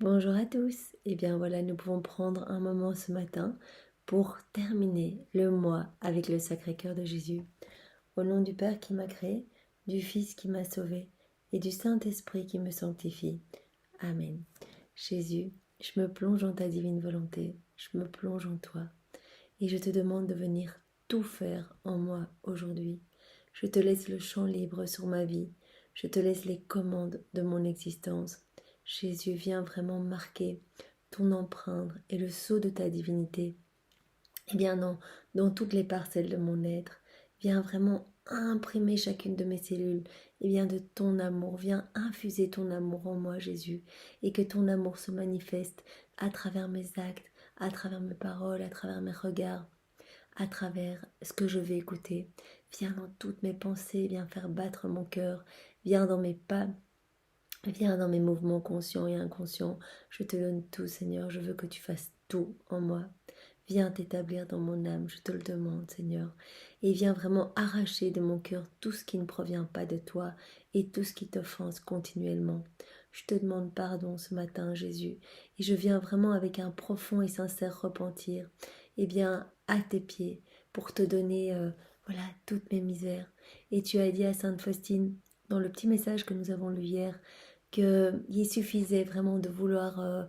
Bonjour à tous. Eh bien voilà, nous pouvons prendre un moment ce matin pour terminer le mois avec le Sacré-Cœur de Jésus. Au nom du Père qui m'a créé, du Fils qui m'a sauvé et du Saint-Esprit qui me sanctifie. Amen. Jésus, je me plonge en ta divine volonté, je me plonge en toi et je te demande de venir tout faire en moi aujourd'hui. Je te laisse le champ libre sur ma vie, je te laisse les commandes de mon existence. Jésus, viens vraiment marquer ton empreinte et le sceau de ta divinité. Eh bien non, dans toutes les parcelles de mon être, viens vraiment imprimer chacune de mes cellules, et bien de ton amour, viens infuser ton amour en moi, Jésus, et que ton amour se manifeste à travers mes actes, à travers mes paroles, à travers mes regards, à travers ce que je vais écouter. Viens dans toutes mes pensées, viens faire battre mon cœur, viens dans mes pas, viens dans mes mouvements conscients et inconscients. Je te donne tout, Seigneur, je veux que tu fasses tout en moi. Viens t'établir dans mon âme, je te le demande, Seigneur. Et viens vraiment arracher de mon cœur tout ce qui ne provient pas de toi et tout ce qui t'offense continuellement. Je te demande pardon ce matin, Jésus, et je viens vraiment avec un profond et sincère repentir, et bien à tes pieds, pour te donner, voilà, toutes mes misères. Et tu as dit à Sainte Faustine, dans le petit message que nous avons lu hier, qu'il suffisait vraiment de vouloir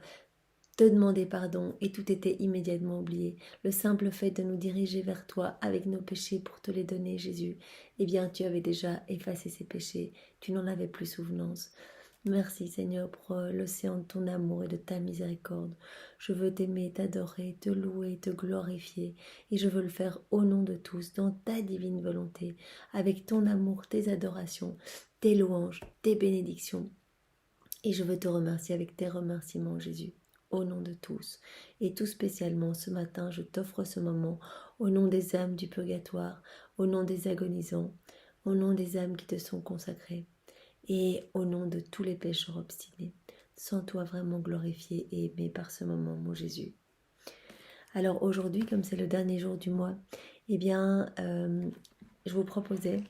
te demander pardon et tout était immédiatement oublié. Le simple fait de nous diriger vers toi avec nos péchés pour te les donner, Jésus, eh bien tu avais déjà effacé ces péchés, tu n'en avais plus souvenance. Merci Seigneur pour l'océan de ton amour et de ta miséricorde. Je veux t'aimer, t'adorer, te louer, te glorifier et je veux le faire au nom de tous, dans ta divine volonté, avec ton amour, tes adorations, tes louanges, tes bénédictions. Et je veux te remercier avec tes remerciements, Jésus, au nom de tous. Et tout spécialement, ce matin, je t'offre ce moment au nom des âmes du purgatoire, au nom des agonisants, au nom des âmes qui te sont consacrées, et au nom de tous les pécheurs obstinés. Sens-toi vraiment glorifié et aimé par ce moment, mon Jésus. Alors aujourd'hui, comme c'est le dernier jour du mois, eh bien, je vous proposais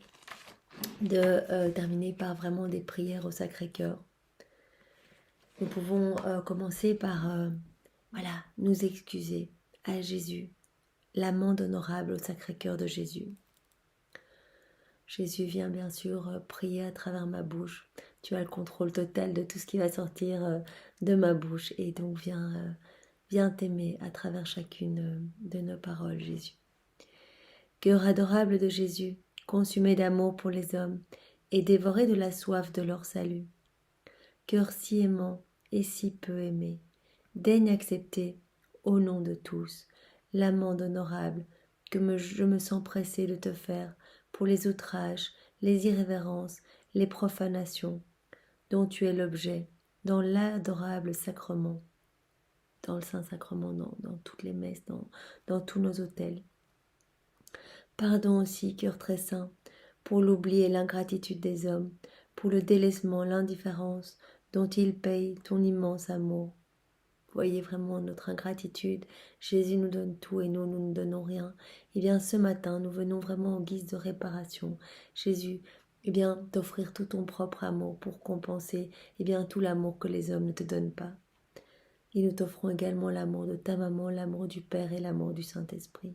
de terminer par vraiment des prières au Sacré-Cœur. Nous pouvons commencer par voilà, nous excuser à Jésus, l'amende honorable au Sacré-Cœur de Jésus. Jésus vient bien sûr prier à travers ma bouche. Tu as le contrôle total de tout ce qui va sortir de ma bouche et donc viens t'aimer à travers chacune de nos paroles, Jésus. Cœur adorable de Jésus, consumé d'amour pour les hommes et dévoré de la soif de leur salut. Cœur si aimant et si peu aimé, daigne accepter, au nom de tous, l'amende honorable que je me sens pressée de te faire pour les outrages, les irrévérences, les profanations, dont tu es l'objet, dans l'adorable sacrement, dans le Saint-Sacrement, dans toutes les messes, dans tous nos autels. Pardon aussi, cœur très saint, pour l'oubli et l'ingratitude des hommes, pour le délaissement, l'indifférence dont ils payent ton immense amour. Voyez vraiment notre ingratitude. Jésus nous donne tout et nous ne donnons rien. Et bien ce matin, nous venons vraiment en guise de réparation. Jésus, eh bien t'offrir tout ton propre amour pour compenser bien tout l'amour que les hommes ne te donnent pas. Et nous t'offrons également l'amour de ta maman, l'amour du Père et l'amour du Saint-Esprit.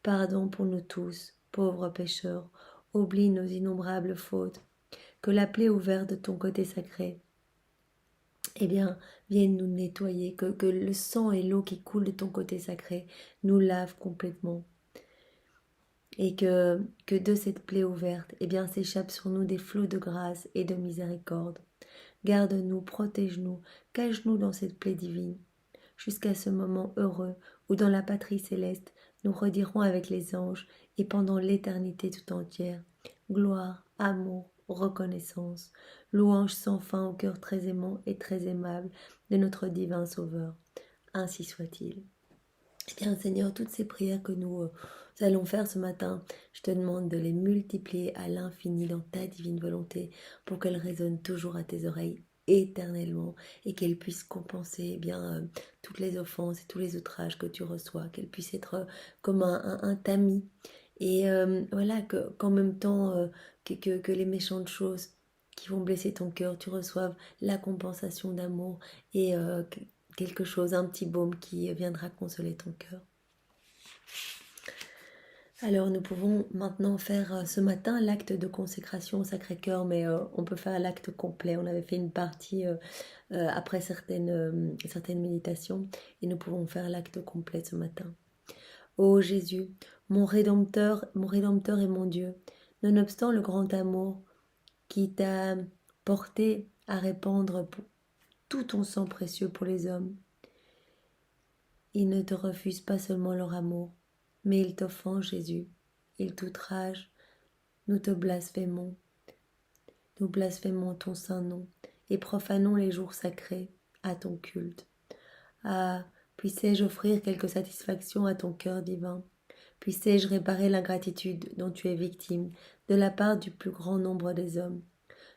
Pardon pour nous tous, pauvres pécheurs, oublie nos innombrables fautes, que la plaie ouverte de ton côté sacré, eh bien, vienne nous nettoyer, que le sang et l'eau qui coulent de ton côté sacré nous lavent complètement. Et que de cette plaie ouverte, eh bien, s'échappent sur nous des flots de grâce et de miséricorde. Garde-nous, protège-nous, cache-nous dans cette plaie divine, jusqu'à ce moment heureux où dans la patrie céleste, nous redirons avec les anges et pendant l'éternité tout entière, gloire, amour, reconnaissance, louange sans fin au cœur très aimant et très aimable de notre divin Sauveur. Ainsi soit-il. Eh bien, Seigneur, toutes ces prières que nous allons faire ce matin, je te demande de les multiplier à l'infini dans ta divine volonté pour qu'elles résonnent toujours à tes oreilles éternellement et qu'elles puissent compenser toutes les offenses et tous les outrages que tu reçois, qu'elles puissent être comme un tamis et voilà qu'en même temps que les méchantes choses qui vont blesser ton cœur, tu reçoives la compensation d'amour et quelque chose, un petit baume qui viendra consoler ton cœur. Alors nous pouvons maintenant faire ce matin l'acte de consécration au Sacré-Cœur, mais on peut faire l'acte complet. On avait fait une partie après certaines méditations et nous pouvons faire l'acte complet ce matin. Ô Jésus, mon Rédempteur et mon Dieu, nonobstant le grand amour qui t'a porté à répandre tout ton sang précieux pour les hommes, il ne te refuse pas seulement leur amour, mais il t'offense, Jésus. Il t'outrage. Nous te blasphémons. Nous blasphémons ton saint nom et profanons les jours sacrés à ton culte. Ah, puissais-je offrir quelque satisfaction à ton cœur divin? Puissais-je réparer l'ingratitude dont tu es victime de la part du plus grand nombre des hommes?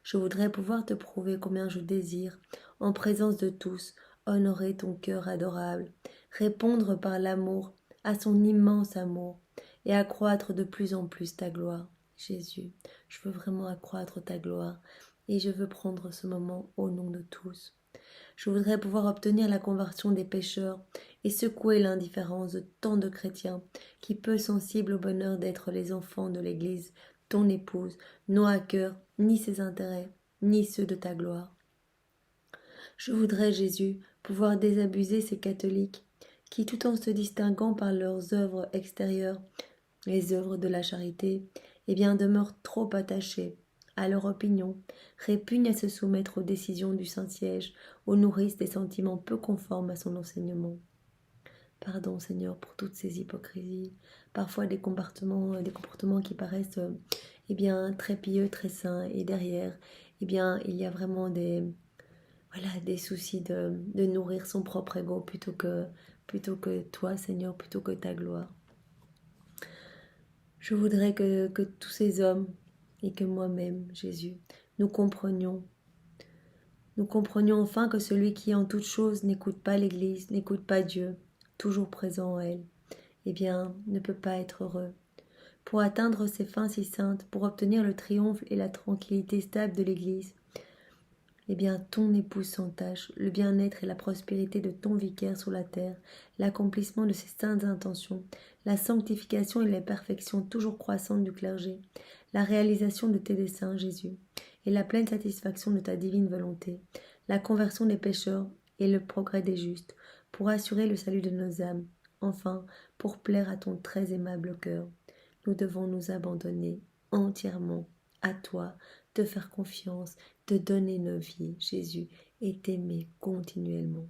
Je voudrais pouvoir te prouver combien je désire, en présence de tous, honorer ton cœur adorable, répondre par l'amour à son immense amour et accroître de plus en plus ta gloire. Jésus, je veux vraiment accroître ta gloire et je veux prendre ce moment au nom de tous. Je voudrais pouvoir obtenir la conversion des pécheurs et secouer l'indifférence de tant de chrétiens qui, peu sensibles au bonheur d'être les enfants de l'Église, ton épouse, n'ont à cœur ni ses intérêts, ni ceux de ta gloire. Je voudrais, Jésus, pouvoir désabuser ces catholiques qui, tout en se distinguant par leurs œuvres extérieures, les œuvres de la charité, demeurent trop attachés à leur opinion, répugnent à se soumettre aux décisions du Saint-Siège, ou nourrissent des sentiments peu conformes à son enseignement. Pardon, Seigneur, pour toutes ces hypocrisies, parfois des comportements qui paraissent très pieux, très saints, et derrière, il y a vraiment des soucis de nourrir son propre ego plutôt que toi, Seigneur, plutôt que ta gloire. Je voudrais que tous ces hommes et que moi-même, Jésus, nous comprenions enfin que celui qui en toute chose n'écoute pas l'Église, n'écoute pas Dieu, toujours présent en elle, ne peut pas être heureux. Pour atteindre ces fins si saintes, pour obtenir le triomphe et la tranquillité stable de l'Église, ton épouse sans tâche, le bien-être et la prospérité de ton vicaire sur la terre, l'accomplissement de ses saintes intentions, la sanctification et la perfection toujours croissante du clergé, la réalisation de tes desseins, Jésus, et la pleine satisfaction de ta divine volonté, la conversion des pécheurs et le progrès des justes, pour assurer le salut de nos âmes, enfin, pour plaire à ton très aimable cœur. Nous devons nous abandonner entièrement à toi, te faire confiance, te donner nos vies, Jésus, et t'aimer continuellement.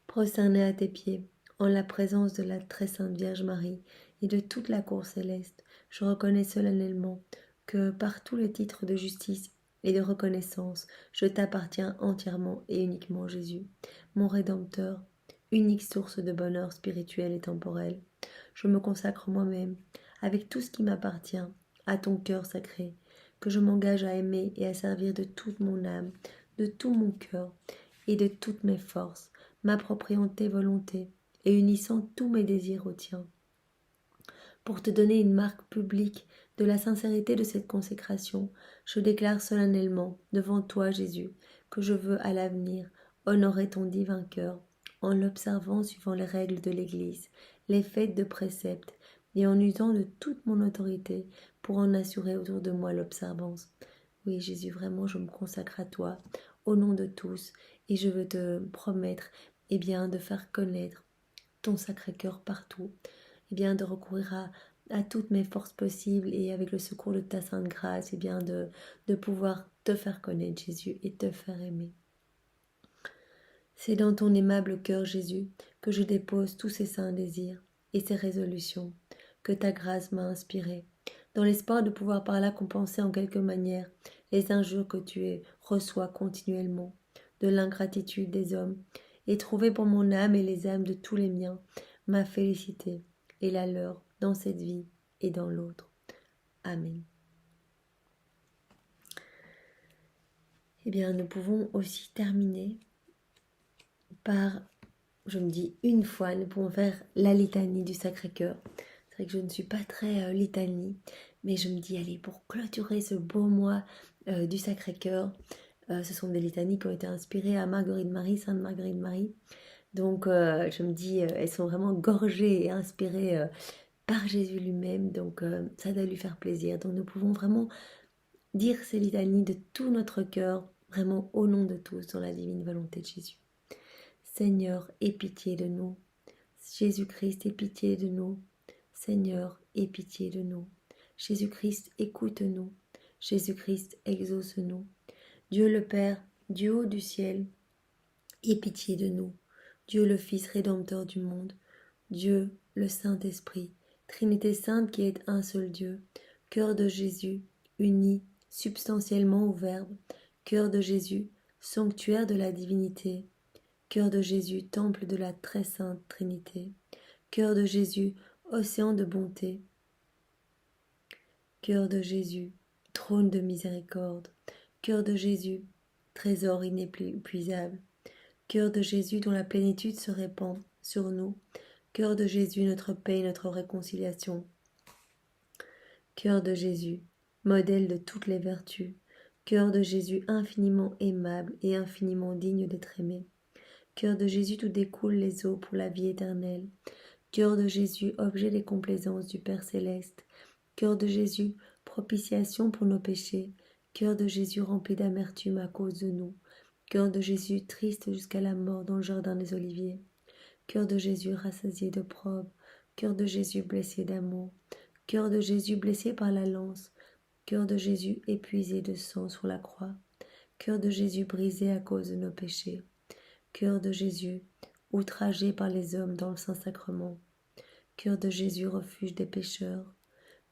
Prosterné à tes pieds, en la présence de la très sainte Vierge Marie et de toute la cour céleste, je reconnais solennellement que par tous les titres de justice et de reconnaissance, je t'appartiens entièrement et uniquement, Jésus, mon Rédempteur, unique source de bonheur spirituel et temporel. Je me consacre moi-même, avec tout ce qui m'appartient, à ton cœur sacré, que je m'engage à aimer et à servir de toute mon âme, de tout mon cœur et de toutes mes forces, m'appropriant tes volontés et unissant tous mes désirs aux tiens. Pour te donner une marque publique de la sincérité de cette consécration, je déclare solennellement devant toi, Jésus, que je veux à l'avenir honorer ton divin cœur en l'observant suivant les règles de l'Église, les fêtes de préceptes, et en usant de toute mon autorité pour en assurer autour de moi l'observance. Oui, Jésus, vraiment, je me consacre à toi, au nom de tous, et je veux te promettre, de faire connaître ton Sacré-Cœur partout, de recourir à toutes mes forces possibles et avec le secours de ta Sainte Grâce, de pouvoir te faire connaître, Jésus, et te faire aimer. C'est dans ton aimable cœur, Jésus, que je dépose tous ces saints désirs et ces résolutions que ta grâce m'a inspirées, dans l'espoir de pouvoir par là compenser en quelque manière les injures que tu reçois continuellement, de l'ingratitude des hommes, et trouver pour mon âme et les âmes de tous les miens ma félicité et la leur dans cette vie et dans l'autre. Amen. Nous pouvons aussi terminer par, je me dis une fois, nous pouvons faire la litanie du Sacré-Cœur. C'est vrai que je ne suis pas très litanie, Mais je me dis, allez, pour clôturer ce beau mois du Sacré-Cœur, ce sont des litanies qui ont été inspirées à Marguerite Marie, Sainte Marguerite Marie. Donc je me dis, elles sont vraiment gorgées et inspirées par Jésus lui-même, donc ça doit lui faire plaisir. Donc nous pouvons vraiment dire ces litanies de tout notre cœur, vraiment au nom de tous, dans la divine volonté de Jésus. Seigneur, aie pitié de nous. Jésus-Christ, aie pitié de nous. Seigneur, aie pitié de nous. Jésus-Christ, écoute-nous. Jésus-Christ, exauce-nous. Dieu le Père, Dieu haut du ciel, aie pitié de nous. Dieu le Fils rédempteur du monde, Dieu le Saint-Esprit, Trinité sainte qui est un seul Dieu, cœur de Jésus, uni substantiellement au Verbe, cœur de Jésus, sanctuaire de la divinité, cœur de Jésus, temple de la très sainte Trinité, cœur de Jésus, océan de bonté, cœur de Jésus, trône de miséricorde, cœur de Jésus, trésor inépuisable, cœur de Jésus dont la plénitude se répand sur nous, cœur de Jésus, notre paix et notre réconciliation, cœur de Jésus, modèle de toutes les vertus, cœur de Jésus infiniment aimable et infiniment digne d'être aimé, cœur de Jésus d'où découlent les eaux pour la vie éternelle, cœur de Jésus, objet des complaisances du Père céleste, cœur de Jésus, propitiation pour nos péchés, cœur de Jésus rempli d'amertume à cause de nous, cœur de Jésus triste jusqu'à la mort dans le jardin des Oliviers, cœur de Jésus rassasié d'opprobre, cœur de Jésus blessé d'amour, cœur de Jésus blessé par la lance, cœur de Jésus épuisé de sang sur la croix, cœur de Jésus brisé à cause de nos péchés, cœur de Jésus outragé par les hommes dans le Saint-Sacrement, cœur de Jésus refuge des pécheurs,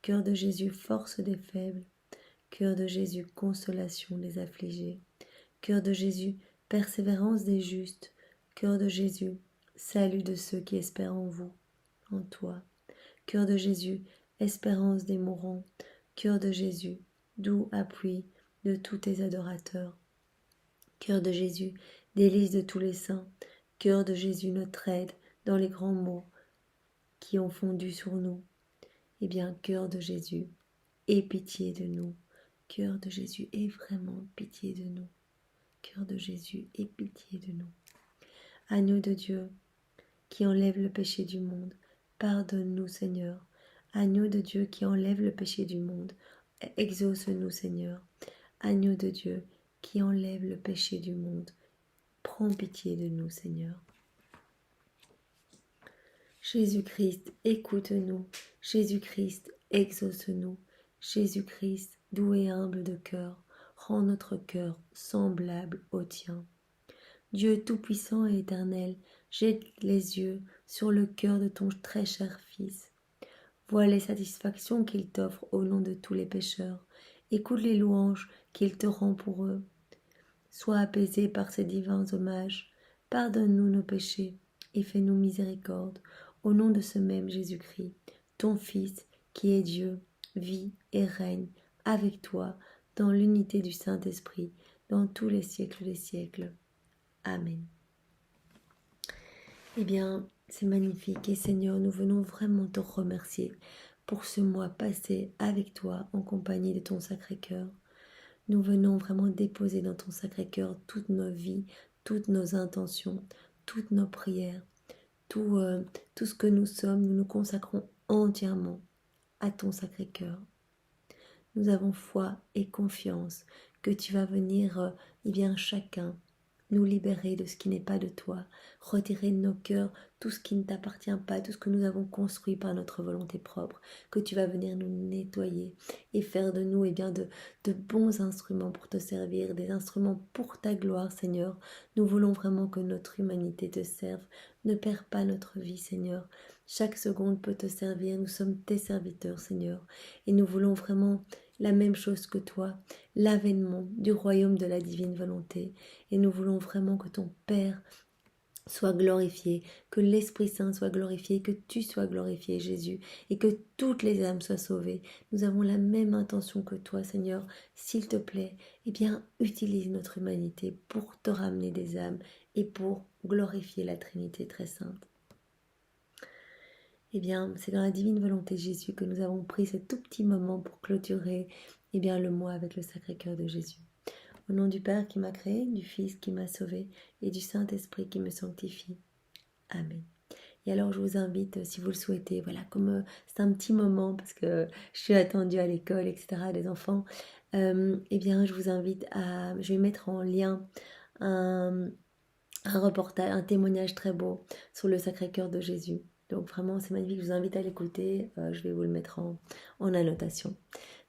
cœur de Jésus force des faibles, cœur de Jésus consolation des affligés, cœur de Jésus persévérance des justes, cœur de Jésus salut de ceux qui espèrent en vous, en toi, cœur de Jésus espérance des mourants, cœur de Jésus doux appui de tous tes adorateurs, cœur de Jésus délice de tous les saints, cœur de Jésus notre aide dans les grands maux qui ont fondu sur nous. Eh bien, cœur de Jésus, aie pitié de nous. Cœur de Jésus, aie vraiment pitié de nous. Cœur de Jésus, aie pitié de nous. Agneau de Dieu, qui enlève le péché du monde, pardonne-nous, Seigneur. Agneau de Dieu qui enlève le péché du monde, exauce-nous, Seigneur. Agneau de Dieu qui enlève le péché du monde, prends pitié de nous, Seigneur. Jésus-Christ, écoute-nous. Jésus-Christ, exauce-nous. Jésus-Christ, doux et humble de cœur, rends notre cœur semblable au tien. Dieu tout-puissant et éternel, jette les yeux sur le cœur de ton très cher Fils. Vois les satisfactions qu'il t'offre au nom de tous les pécheurs. Écoute les louanges qu'il te rend pour eux. Sois apaisé par ces divins hommages. Pardonne-nous nos péchés et fais-nous miséricorde. Au nom de ce même Jésus-Christ, ton Fils, qui est Dieu, vit et règne avec toi dans l'unité du Saint-Esprit, dans tous les siècles des siècles. Amen. Eh bien, c'est magnifique et Seigneur, nous venons vraiment te remercier pour ce mois passé avec toi en compagnie de ton Sacré-Cœur. Nous venons vraiment déposer dans ton Sacré-Cœur toutes nos vies, toutes nos intentions, toutes nos prières, tout ce que nous sommes, nous nous consacrons entièrement à ton Sacré-Cœur. Nous avons foi et confiance que tu vas venir, chacun nous libérer de ce qui n'est pas de toi, retirer de nos cœurs tout ce qui ne t'appartient pas, tout ce que nous avons construit par notre volonté propre, que tu vas venir nous nettoyer et faire de nous de bons instruments pour te servir, des instruments pour ta gloire, Seigneur. Nous voulons vraiment que notre humanité te serve. Ne perds pas notre vie, Seigneur. Chaque seconde peut te servir. Nous sommes tes serviteurs, Seigneur. Et nous voulons vraiment la même chose que toi, l'avènement du royaume de la divine volonté. Et nous voulons vraiment que ton Père soit glorifié, que l'Esprit Saint soit glorifié, que tu sois glorifié, Jésus, et que toutes les âmes soient sauvées. Nous avons la même intention que toi, Seigneur. S'il te plaît, utilise notre humanité pour te ramener des âmes et pour glorifier la Trinité très sainte. eh bien, c'est dans la divine volonté de Jésus que nous avons pris ce tout petit moment pour clôturer eh bien, le mois avec le Sacré-Cœur de Jésus. Au nom du Père qui m'a créé, du Fils qui m'a sauvé et du Saint-Esprit qui me sanctifie. Amen. Et alors, je vous invite, si vous le souhaitez, voilà, comme c'est un petit moment parce que je suis attendue à l'école, etc., des enfants, eh bien, je vous invite à... Je vais mettre en lien un reportage, un témoignage très beau sur le Sacré-Cœur de Jésus. Donc vraiment, c'est magnifique, je vous invite à l'écouter, je vais vous le mettre en annotation.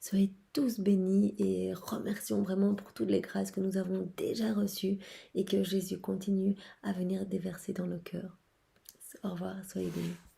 Soyez tous bénis et remercions vraiment pour toutes les grâces que nous avons déjà reçues et que Jésus continue à venir déverser dans nos cœurs. Au revoir, soyez bénis.